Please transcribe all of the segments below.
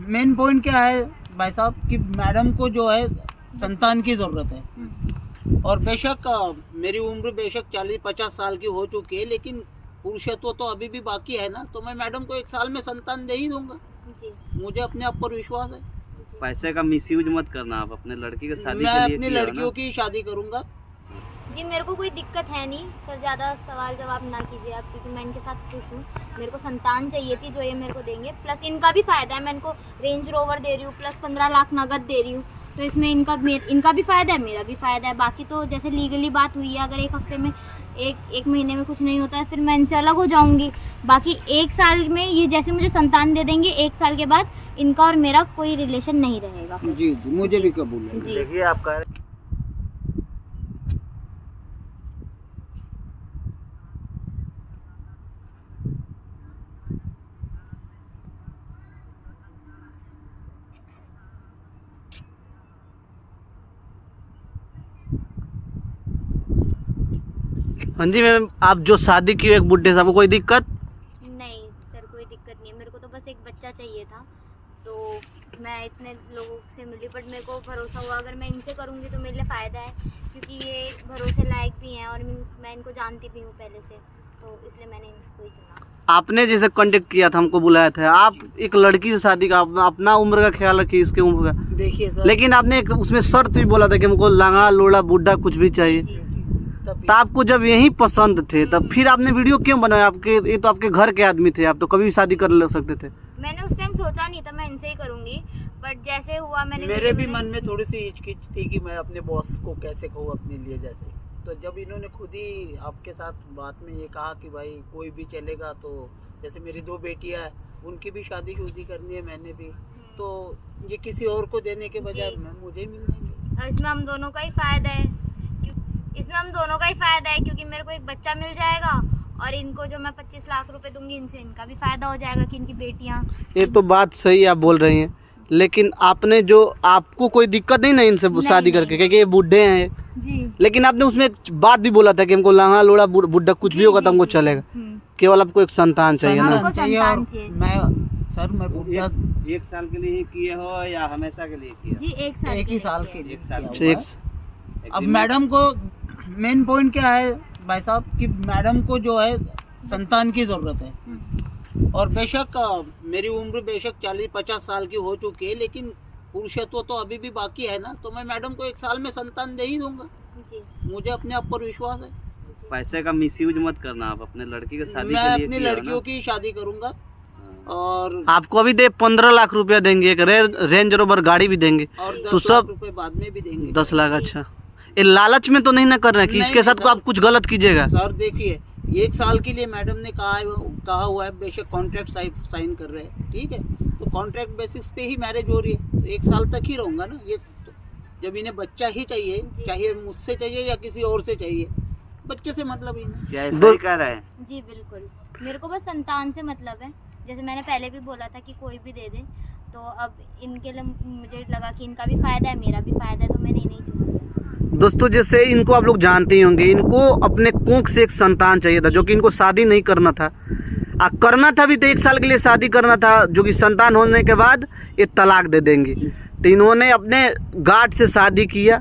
Main point क्या है भाई साहब कि मैडम को जो है संतान की ज़रूरत है। और बेशक मेरी उम्र बेशक 40-50 साल की हो चुकी है, लेकिन पुरुषत्व तो अभी भी बाकी है ना। तो मैं मैडम को 1 साल में संतान दे ही दूंगा जी। मुझे अपने आप पर विश्वास है। पैसे का मिसयूज मत करना, आप अपने लड़की की शादी मैं अपनी लड़कियों की शादी करूंगा जी। मेरे को कोई दिक्कत है नहीं सर, ज़्यादा सवाल जवाब ना कीजिए आप, क्योंकि मैं इनके साथ खुश हूँ। मेरे को संतान चाहिए थी, जो ये मेरे को देंगे, प्लस इनका भी फ़ायदा है। मैं इनको रेंज रोवर दे रही हूँ, प्लस 15 लाख नगद दे रही हूँ, तो इसमें इनका भी फ़ायदा है, मेरा भी फ़ायदा है। बाकी तो जैसे लीगली बात हुई है, अगर 1 हफ्ते में एक महीने में कुछ नहीं होता है, फिर मैं इनसे अलग हो जाऊँगी। बाकी 1 साल में ये जैसे मुझे संतान दे देंगे, 1 साल के बाद इनका और मेरा कोई रिलेशन नहीं रहेगा। जी जी, मुझे भी कबूल है। देखिए आपका हाँ जी मैम, आप जो शादी की एक बुढ़े से, आपको कोई दिक्कत? नहीं सर, कोई दिक्कत नहीं है। मेरे को तो बस एक बच्चा चाहिए था, तो मैं इतने लोगों से मिली, बट मेरे को भरोसा हुआ अगर मैं इनसे करूँगी तो मेरे लिए फ़ायदा है, क्योंकि ये भरोसे लायक भी हैं और मैं इनको जानती भी हूँ पहले से, तो इसलिए मैंने इनको ही चुना। आपने जैसे कांटेक्ट किया था, हमको बुलाया था, आप एक लड़की से शादी का अपना उम्र का ख्याल रखिए, इसके उम्र का देखिए सर, लेकिन आपने उसमें शर्त भी बोला था कि हमको लांगा लोड़ा बुढ़ा कुछ भी चाहिए। तो आपको जब यही पसंद थे, तब फिर आपने वीडियो क्यों बनाया? ये तो आपके घर के आदमी थे, आप तो कभी भी शादी कर ले सकते थे। मैंने उस टाइम सोचा नहीं था मैं इनसे ही करूँगी, बट जैसे हुआ मैंने मेरे भी मन में थोड़ी सी हिचकिच थी कि मैं अपने बॉस को कैसे कहूँ अपने लिए जैसे। तो जब इन्होंने खुद ही आपके साथ बात में ये कहा कि भाई कोई भी चलेगा, तो जैसे मेरी 2 बेटियां हैं, उनकी भी शादी करनी है मैंने भी, तो ये किसी और को देने के बजाय मुझे मिलना चाहिए। इसमें हम दोनों का ही फायदा है, क्योंकि मेरे को एक बच्चा मिल जाएगा, और इनको जो मैं 25 लाख रुपए दूंगी, इनसे इनका भी फायदा हो जाएगा कि इनकी बेटियां। ये तो बात सही आप बोल रही हैं, लेकिन आपको कोई दिक्कत नहीं ना इनसे शादी करके, क्योंकि ये बूढ़े हैं जी। लेकिन आपने उसमें एक बात भी बोला था कि हमको लांगा लोड़ा बुढ़ा कुछ भी होगा तो हमको चलेगा, केवल आपको एक संतान चाहिए ना। मैं बुढ़ा 1 साल के लिए किए हो या हमेशा के लिए किया? जी 1 साल, एक ही साल के लिए। 1 साल। अब मैडम को मेन पॉइंट क्या है भाई साहब कि मैडम को जो है संतान की ज़रूरत है। और बेशक मेरी उम्र बेशक 40-50 साल की हो चुकी है, लेकिन पुरुषत्व तो अभी भी बाकी है ना। तो मैं मैडम को 1 साल में संतान दे ही दूंगा जी। मुझे अपने आप पर विश्वास है। पैसे का मिसयूज मत करना, आप अपने लड़की की शादी मैं अपनी लड़कियों की शादी करूंगा, और आपको अभी 15 लाख रुपया देंगे, एक रेंज रोवर गाड़ी भी देंगे, और 10 तो लाख सब रुपए बाद में भी देंगे। 10 लाख। अच्छा, ये लालच में तो नहीं ना कर रहे हैं कि इसके साथ को आप कुछ गलत कीजिएगा? सर देखिए, 1 साल के लिए मैडम ने कहा हुआ है, बेशक कॉन्ट्रैक्ट साइन कर रहे हैं, ठीक है, तो कॉन्ट्रैक्ट बेसिस पे ही मैरिज हो रही है, तो 1 साल तक ही रहूंगा ना। ये तो जब इन्हें बच्चा ही चाहिए, चाहे मुझसे चाहिए या किसी और से चाहिए, बच्चे से मतलब ही नहीं। क्या सही कह रहे हैं जी? बिल्कुल, मेरे को बस संतान से मतलब है। जैसे मैंने पहले भी बोला था कि कोई भी दे दे, तो अब इनके लिए मुझे लगा कि इनका भी फायदा है, मेरा भी फायदा है, तो मैंने इन्हें चुना। दोस्तों, जैसे इनको आप लोग जानते ही होंगे, इनको अपने कोख से एक संतान चाहिए था, जो कि इनको शादी नहीं करना था। करना था भी तो 1 साल के लिए शादी करना था, जो कि संतान होने के बाद ये तलाक दे देंगी। तो इन्होंने अपने गार्ड से शादी किया,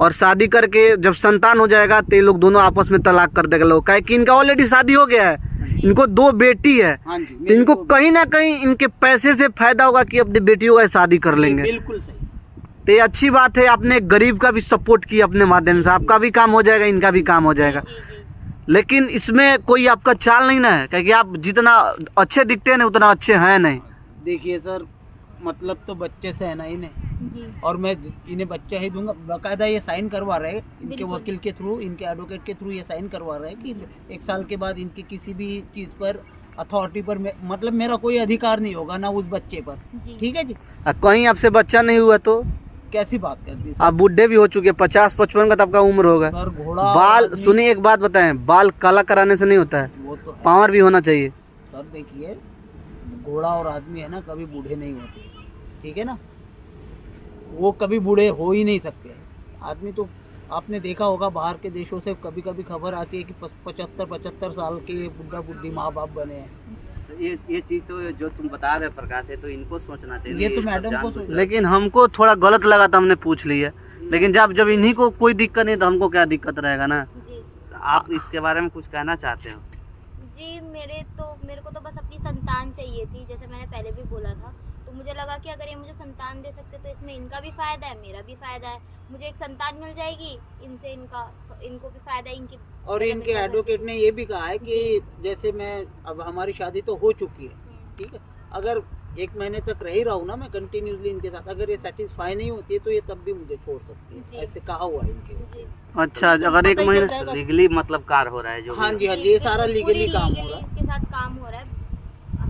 और शादी करके जब संतान हो जाएगा तो ये लोग दोनों आपस में तलाक कर देगा लोग, क्या कि इनका ऑलरेडी शादी हो गया है, इनको 2 बेटी है। तो इनको कहीं ना कहीं इनके पैसे से फायदा होगा कि अपनी बेटियों का शादी कर लेंगे। बिल्कुल सही। तो ये अच्छी बात है, आपने गरीब का भी सपोर्ट किया अपने माध्यम से, आपका भी काम हो जाएगा, इनका भी काम हो जाएगा। लेकिन इसमें कोई आपका चाल नहीं ना है, क्योंकि आप जितना अच्छे दिखते हैं ना, उतना अच्छे हैं नहीं। देखिए सर, मतलब तो बच्चे से है ना इन्हें, और मैं इन्हें बच्चा ही दूंगा। बाकायदा ये साइन करवा रहे हैं, इनके वकील के थ्रू, इनके एडवोकेट के थ्रू ये साइन करवा रहे हैं कि 1 साल के बाद इनकी किसी भी चीज़ पर, अथॉरिटी पर मतलब मेरा कोई अधिकार नहीं होगा ना उस बच्चे पर। ठीक है जी। कहीं आपसे बच्चा नहीं हुआ तो कैसी बात कर दी? आप बूढ़े भी हो चुके, 50-55 का तो आपका उम्र होगा सर। घोड़ा बाल, सुनिए एक बात बताएं, बाल काला कराने से नहीं होता है, वो तो पावर भी होना चाहिए। सर देखिए, घोड़ा और आदमी है ना, कभी बूढ़े नहीं होते, ठीक है ना, वो कभी बूढ़े हो ही नहीं सकते। आदमी तो आपने देखा होगा, बाहर के देशों से कभी कभी खबर आती है कि 75-75 साल के बुढ़ा बुढ़ी माँ बाप बने हैं। ये चीज तो जो तुम बता रहे हो प्रकाश है, तो इनको सोचना चाहिए। ये तो सब मैडम को जानबूझ- लेकिन हमको थोड़ा गलत लगा था, हमने पूछ लिया। लेकिन जब इन्हीं को कोई दिक्कत नहीं तो हमको क्या दिक्कत रहेगा ना। जी आप इसके बारे में कुछ कहना चाहते हो? जी मेरे को तो बस अपनी संतान चाहिए थी, जैसे मैंने पहले भी बोला था। तो मुझे लगा कि अगर ये मुझे संतान दे सकते तो इसमें इनका भी फ़ायदा है, मेरा भी फ़ायदा है। मुझे एक संतान मिल जाएगी, इनसे इनको भी फ़ायदा है, इनकी और इनके एडवोकेट ने ये भी कहा है कि जैसे मैं अब हमारी शादी तो हो चुकी है, ठीक है, अगर 1 महीने तक रह ही रहा हूँ ना मैं कंटिन्यूसली इनके साथ, अगर ये सेटिस्फाई नहीं होती है तो ये तब भी मुझे छोड़ सकती जी। है, ऐसे कहा हुआ है इनके। जी अच्छा, अगर 1 पता ही महीने चलता है। लीगली मतलब कार हो रहा है जो हाँ भी जी, हाँ जी, जी, ये सारा बिल्कुल लीगली पूरी काम हो legally रहा है। के साथ काम हो रहा है।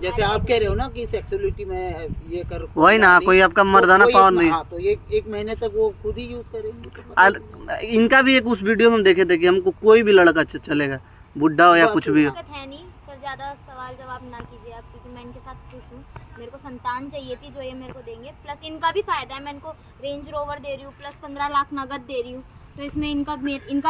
जैसे आप कह रहे हो ना कि सेक्सुअलिटी में ये कर वही ना, कोई आपका मर्दाना पावर नहीं। हाँ, तो ये 1 महीने तक वो खुद ही यूज करेंगे तो पता नहीं। इनका भी एक उस वीडियो में हम देखे थे कि हमको कोई भी लड़का चलेगा, बुढ़ा हो या बस, कुछ भी हो। दिक्कत है नहीं सर, ज़्यादा सवाल जवाब ना कीजिए आप, क्योंकि मैं इनके साथ खुश हूँ। मेरे को संतान चाहिए थी जो ये मेरे को देंगे, प्लस इनका भी फ़ायदा है। मैं इनको रेंज रोवर दे रही हूँ, प्लस 15 लाख नगद दे रही हूँ, तो इसमें इनका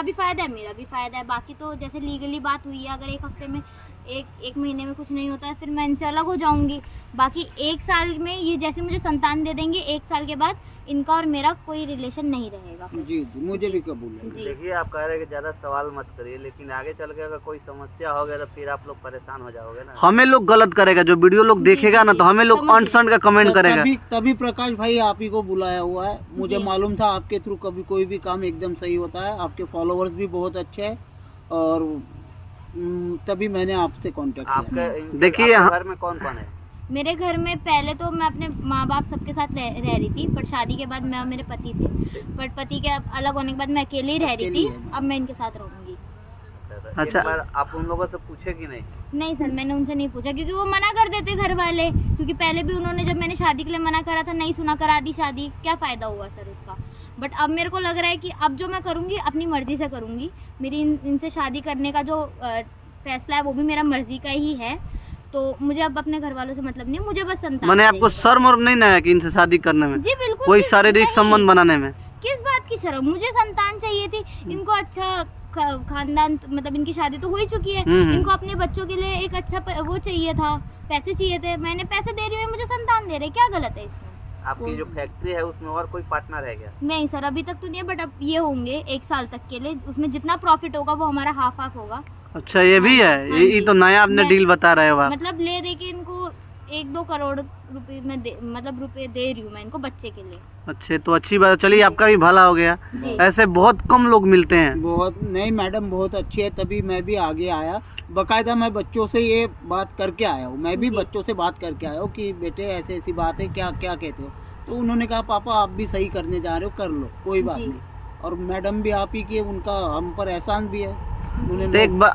भी फ़ायदा है, मेरा भी फ़ायदा है। बाकी तो जैसे लीगली बात हुई है, अगर 1 हफ्ते में एक महीने में कुछ नहीं होता है फिर मैं इनसे अलग हो जाऊंगी। बाकी 1 साल में ये जैसे मुझे संतान दे देंगे, 1 साल के बाद इनका और मेरा कोई रिलेशन नहीं रहेगा। जी जी, मुझे भी कबूल है। जी देखिए, आप कह रहे हैं कि ज्यादा सवाल मत करिए, लेकिन आगे चल के अगर कोई समस्या हो गया तो फिर आप लोग परेशान हो जाओगे ना। हमें लोग गलत करेगा, जो वीडियो लोग जी, देखेगा ना जी, तो हमें लोग समझ अनसन का कमेंट करेगा। तभी प्रकाश भाई आप ही को बुलाया हुआ है। मुझे जी। मालूम था आपके थ्रू कभी कोई भी काम एकदम सही होता है। आपके फॉलोअर्स भी बहुत अच्छे हैं और तभी मैंने आपसे कांटेक्ट किया। आपके देखिए, आपके घर में कौन कौन है? मेरे घर में पहले तो मैं अपने माँ बाप सबके साथ रह रही थी, पर शादी के बाद मैं और मेरे पति थे। पर पति के अलग होने के बाद मैं अकेले ही रह रही अकेली थी। है। अब मैं इनके साथ रहूंगी। अच्छा। एक बार आप उन लोगों से पूछे कि नहीं? नहीं सर, मैंने उनसे नहीं पूछा, क्योंकि वो मना कर देते घर वाले। क्योंकि पहले भी उन्होंने जब मैंने शादी के लिए मना करा था, नहीं सुना, करा दी शादी, क्या फ़ायदा हुआ सर उसका। बट अब मेरे को लग रहा है कि अब जो मैं करूँगी अपनी मर्ज़ी से करूँगी। मेरी इनसे शादी करने का जो फैसला है वो भी मेरा मर्ज़ी का ही है। तो मुझे अब अपने घर वालों से मतलब नहीं, मुझे बस संतान मैंने आपको चाहिए। शर्म और नहीं ना है कि इनसे शादी करने में, जी बिल्कुल कोई भी शारीरिक नहीं। संबंध बनाने में? किस बात की शर्म, मुझे संतान चाहिए थी। इनको अच्छा खानदान, मतलब इनकी शादी तो हो ही चुकी है। इनको अपने बच्चों के लिए एक अच्छा वो चाहिए था, पैसे चाहिए थे। मैंने पैसे दे रही हूँ, मुझे संतान दे रहे, क्या गलत है इसमें? आपकी जो फैक्ट्री है उसमें और कोई पार्टनर है क्या? नहीं सर, अभी तक तो नहीं है, बट अब ये होंगे 1 साल तक के लिए। उसमें जितना प्रॉफिट होगा वो हमारा हाफ होगा। अच्छा, ये भी है। हाँ ये जी। तो नया आपने मैं- डील बता रहे हो आप। मतलब ले दे के इनको 1-2 करोड़ रुपए में रुपए दे रही हूँ मैं इनको बच्चे के लिए। अच्छे, तो अच्छी बात है। चलिए, आपका भी भला हो गया। जी ऐसे बहुत कम लोग मिलते हैं। बहुत नहीं, मैडम बहुत अच्छी है, तभी मैं भी आगे आया। बकायदा मैं बच्चों से ये बात करके आया हूँ। मैं भी जी। बच्चों से बात करके आया हूँ कि बेटे ऐसे ऐसी बात है, क्या क्या कहते हो। तो उन्होंने कहा पापा आप भी सही करने जा रहे हो, कर लो, कोई बात जी। नहीं। और मैडम भी आप ही की, उनका हम पर एहसान भी है। उन्होंने तो एक बार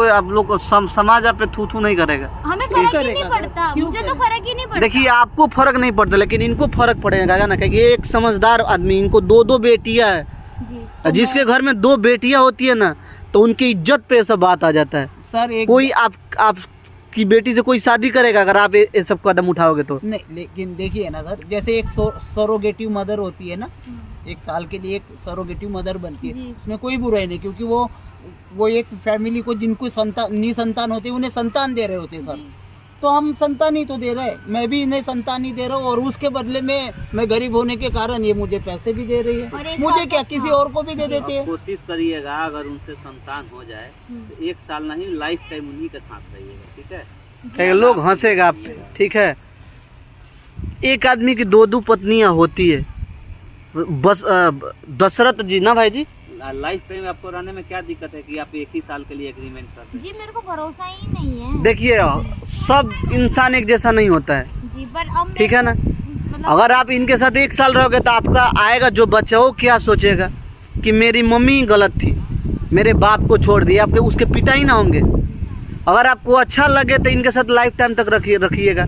आप लोग को समाज आप पे थू नहीं करेगा। हमें क्यों फर्क ही नहीं करेगा? पड़ता, क्यों मुझे तो करेगा? फर्क ही नहीं पड़ता। देखिए, आपको फर्क नहीं पड़ता लेकिन इनको फर्क पड़ेगा ना, क्योंकि ये एक समझदार आदमी, इनको 2 बेटियां है। जी जिसके घर में 2 बेटियां होती है ना तो उनकी इज्जत पे सब बात आ जाता है। सर एक कोई आपकी बेटी से कोई शादी करेगा अगर आप ये सब कदम उठाओगे तो? नहीं, लेकिन देखिए ना सर, जैसे एक सरोगेटिव मदर होती है ना, 1 साल के लिए एक सरोगेटिव मदर बनती है, जी। उसमें कोई बुराई नहीं, क्योंकि वो एक फैमिली को जिनको निसंतान होते हैं उन्हें संतान दे रहे होते हैं सर। जी। तो हम संतान ही तो दे रहे हैं, मैं भी इन्हें संतान ही दे रहा हूँ, और उसके बदले में मैं गरीब होने के कारण ये मुझे पैसे भी दे रही और है। एक मुझे साल क्या, तक, किसी हाँ। और को भी दे जी। देते आप हैं। कोशिश करिएगा अगर उनसे संतान हो जाए तो 1 साल नहीं, लाइफ टाइम उन्हीं के साथ रहिएगा, ठीक है? क्योंकि लोग हंसेगा आप पे, ठीक है? एक आदमी की 2 पत्नियां होती है, बस दशरथ जी ना भाई जी, लाइफ टाइम आपको रहने में क्या दिक्कत है कि आप 1 ही साल के लिए एग्रीमेंट कर रहे हैं? जी मेरे को भरोसा ही नहीं है। देखिए सब इंसान एक जैसा नहीं होता है, जी पर अब ठीक है ना? मतलब अगर आप इनके साथ 1 साल रहोगे तो आपका आएगा जो बच्चा वो क्या सोचेगा कि मेरी मम्मी गलत थी, मेरे बाप को छोड़ दिया, आपके उसके पिता ही ना होंगे। अगर आपको अच्छा लगे तो इनके साथ लाइफ टाइम तक रखिएगा।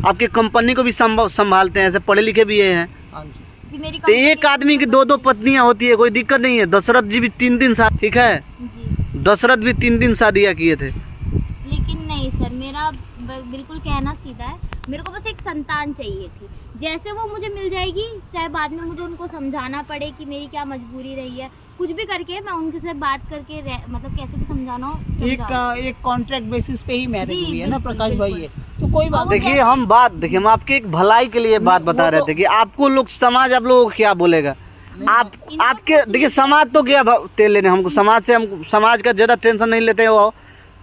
आपकी कंपनी को भी संभालते हैं, ऐसे पढ़े लिखे भी ये हैं। हाँ जी। जी मेरी तो एक आदमी की 2 पत्नियां होती है, कोई दिक्कत नहीं है। दशरथ जी भी 3 शादी, ठीक है? जी दशरथ भी 3 शादियां किए थे। लेकिन नहीं सर, मेरा बिल्कुल कहना सीधा है, मेरे को बस एक संतान चाहिए थी। जैसे वो मुझे मिल जाएगी, चाहे बाद में मुझे उनको समझाना पड़े कि मेरी क्या मजबूरी रही है, कुछ भी करके मैं उनके से बात करके मतलब कैसे भी समझाना हो समझाऊं। एक कॉन्ट्रैक्ट बेसिस पे ही मैरिज जी, हुई है ना बिल्कुल, प्रकाश भाई, बिल्कुल। ये तो कोई बात देखिए हम आपके एक भलाई के लिए बात नहीं, बता वो रहे तो- थे कि आपको लोग समाज आप लोगों को क्या बोलेगा। आप इनको आपके देखिए समाज तो गया तेल लेने, हमको समाज से, हम समाज का ज्यादा टेंशन नहीं लेते हो,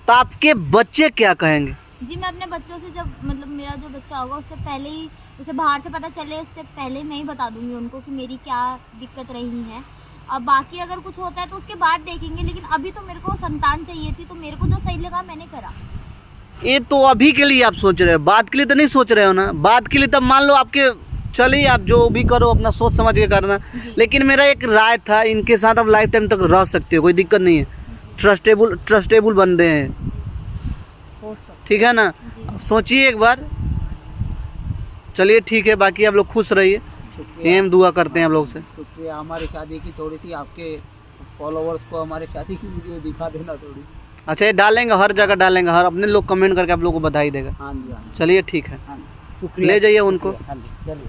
तो आपके बच्चे क्या कहेंगे? जी मैं अपने बच्चों से जब मतलब मेरा जो बच्चा होगा उससे पहले ही, उसे बाहर से पता चले उससे पहले मैं ही बता दूंगी उनको कि मेरी क्या दिक्कत रही है। अब बाकी अगर कुछ होता है तो उसके बाद देखेंगे, लेकिन अभी तो मेरे को संतान चाहिए थी, तो मेरे को जो सही लगा मैंने करा। ये तो अभी के लिए आप सोच रहे हो, बात के लिए तो नहीं सोच रहे हो ना। बात के लिए तब मान लो आपके, चलिए आप जो भी करो अपना सोच समझ के करना, लेकिन मेरा एक राय था, इनके साथ आप लाइफ टाइम तक रह सकते हो, कोई दिक्कत नहीं है। ट्रस्टेबल बंदे हैं, ठीक है ना, सोचिए एक बार। चलिए ठीक है, बाकी आप लोग खुश रहिए, शुक्रिया, हम दुआ करते हैं आप लोग से। शुक्रिया। हमारी शादी की थोड़ी सी आपके फॉलोअर्स को हमारे शादी की वीडियो दिखा देना थोड़ी। अच्छा ये डालेंगे, हर जगह डालेंगे, हर अपने लोग कमेंट करके आप लोग को बधाई देगा। हाँ जी, हाँ जी, चलिए ठीक है, हाँ जी, शुक्रिया, ले जाइए उनको। शुक्रिया, हाँ जी, चलिए।